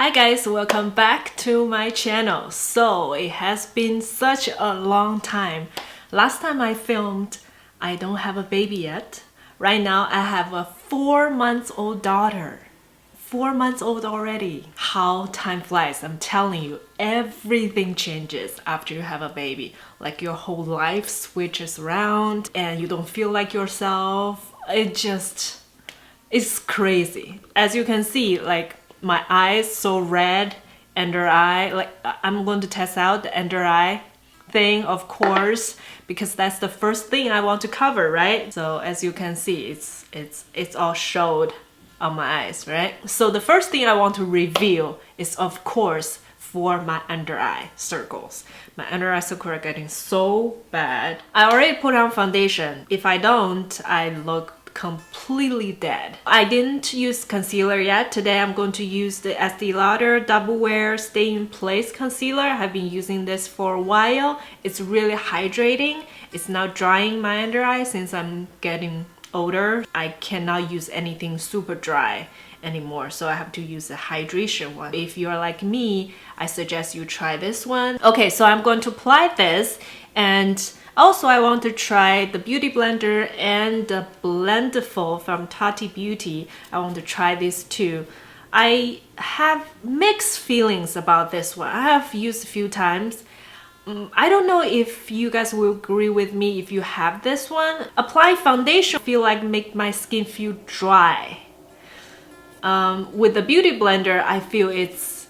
Hi guys, welcome back to my channel. So it has been such a long time. Last time I filmed, I don't have a baby yet. Right now I have a 4-month-old daughter. 4 months old already. How time flies. I'm telling you, everything changes after you have a baby. Like your whole life switches around and you don't feel like yourself. It's crazy. As you can see, like my eyes so red, under eye. Like I'm going to test out the under eye thing, of course, because that's the first thing I want to cover, right? So as you can see, it's all showed on my eyes, right? So the first thing I want to reveal is, of course, for my under eye circles. My under eye circles are getting so bad. I already put on foundation. If I don't, I look completely dead. I didn't use concealer yet. Today I'm going to use the ESTÉE Lauder Double Wear Stay in Place Concealer. I've been using this for a while. It's really hydrating. It's not drying my under eye since I'm getting older. I cannot use anything super dry anymore, so I have to use a hydration one. If you're like me, I suggest you try this one. Okay, so I'm going to apply this, and also I want to try the Beauty Blender and the Blendiful from Tati Beauty. I want to try these too. I have mixed feelings about this one. I have used a few times. I don't know if you guys will agree with me if you have this one. Applying foundation feel like make my skin feel dry. With the Beauty Blender, I feel it's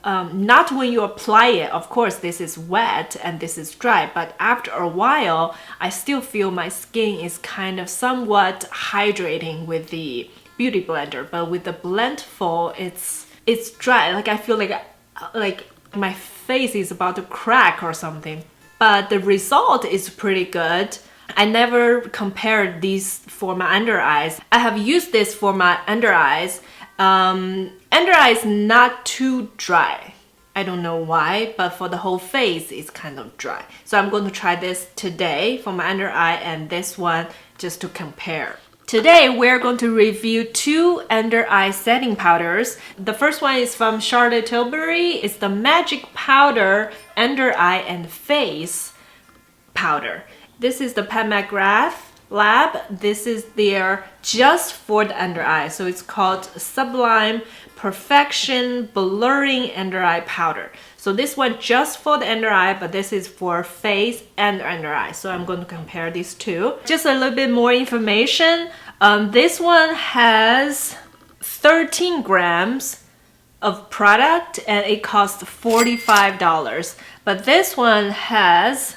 not when you apply it. Of course, this is wet and this is dry, but after a while, I still feel my skin is kind of somewhat hydrating with the Beauty Blender. But with the Blendiful, it's dry. Like I feel like my face is about to crack or something. But the result is pretty good. I never compared these for my under eyes. I have used this for my under eyes. Under eyes not too dry. I don't know why, but for the whole face it's kind of dry. So I'm going to try this today for my under eye and this one just to compare. Today we're going to review two under eye setting powders. The first one is from Tilbury. It's the Magic Powder Under Eye and Face Powder. This is the McGRATH Lab. This is their just for the under eye. So it's called Sublime Perfection Blurring Under Eye Powder. So this one just for the under eye, but this is for face and under eye. So I'm going to compare these two. Just a little bit more information. This one has 13 grams of product and it costs $45. But this one has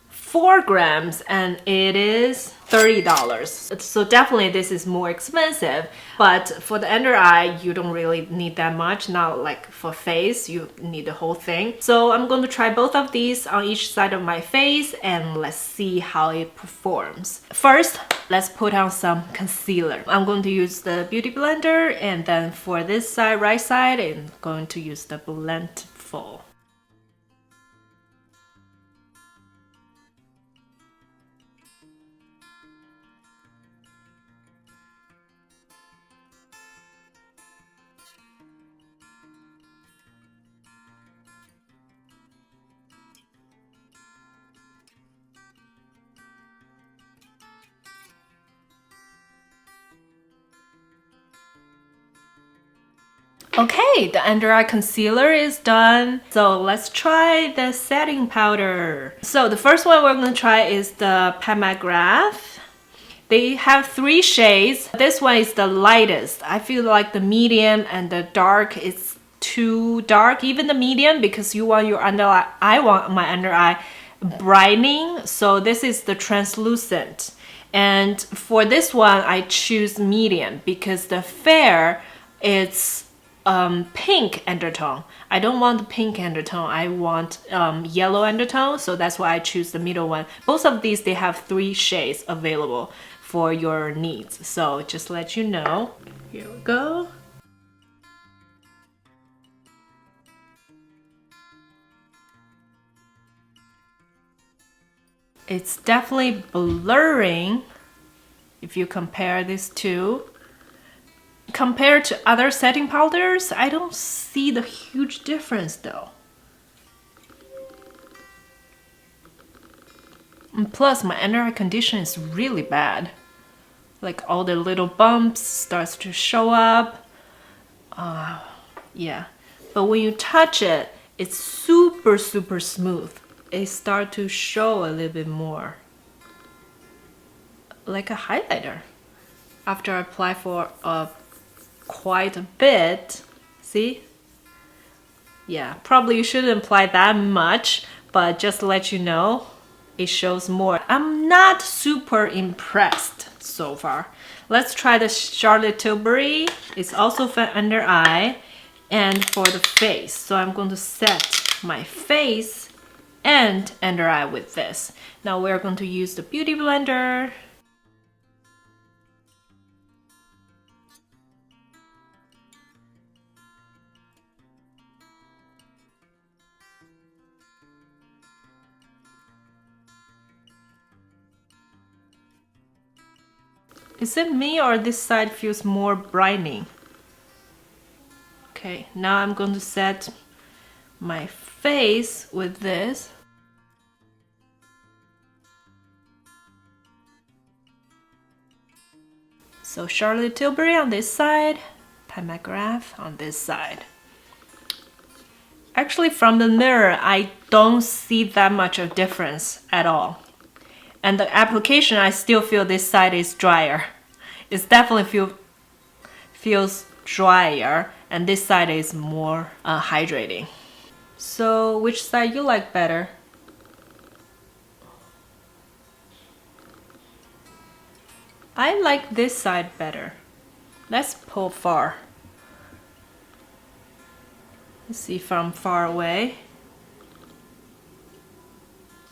4 grams and it is $30. So definitely this is more expensive, but for the under eye you don't really need that much. Not like for face, you need the whole thing. So I'm going to try both of these on each side of my face and let's see how it performs. First, let's put on some concealer. I'm going to use the Beauty Blender, and then for this side, right side, I'm going to use the Blendiful. Okay, the under eye concealer is done. So let's try the setting powder. So the first one we're going to try is the McGrath. They have 3 shades. This one is the lightest. I feel like the medium and the dark is too dark. Even the medium, because you want your under eye, I want my under eye brightening. So this is the translucent. And for this one, I choose medium because the fair, it's pink undertone. I don't want the pink undertone. I want yellow undertone. So that's why I choose the middle one. Both of these, they have 3 shades available for your needs. So just let you know. Here we go. It's definitely blurring if you compare these two. compared to other setting powders, I don't see the huge difference though. And plus, my under eye condition is really bad. Like all the little bumps starts to show up. Yeah. But when you touch it, it's super smooth. It starts to show a little bit more. Like a highlighter. After I apply for quite a bit, see? Yeah, probably you shouldn't apply that much, but just to let you know, it shows more. I'm not super impressed so far. Let's try the Charlotte Tilbury. It's also for under eye and for the face. So I'm going to set my face and under eye with this. Now we're going to use the Beauty Blender. Is it me or this side feels more brightening? Okay, now I'm going to set my face with this. So Charlotte Tilbury on this side, McGRATH on this side. Actually, from the mirror, I don't see that much of difference at all. And the application, I still feel this side is drier. It definitely feels drier, and this side is more hydrating. So which side you like better? I like this side better. Let's pull far. Let's see from far away.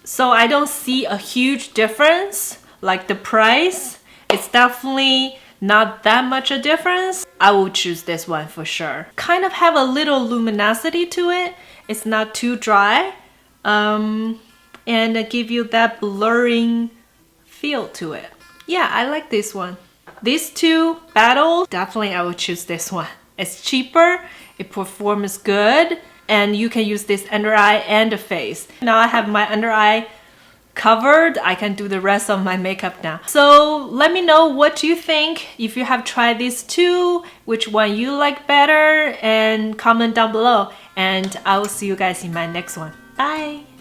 So I don't see a huge difference, like the price. It's definitely not that much a difference. I will choose this one for sure. Kind of have a little luminosity to it. It's not too dry. And give you that blurring feel to it. Yeah, I like this one. These two battle, definitely I would choose this one. It's cheaper, it performs good, and you can use this under eye and the face. Now I have my under eye covered. I can do the rest of my makeup now. So let me know what you think. If you have tried these two, which one you like better, and comment down below. And I will see you guys in my next one. Bye!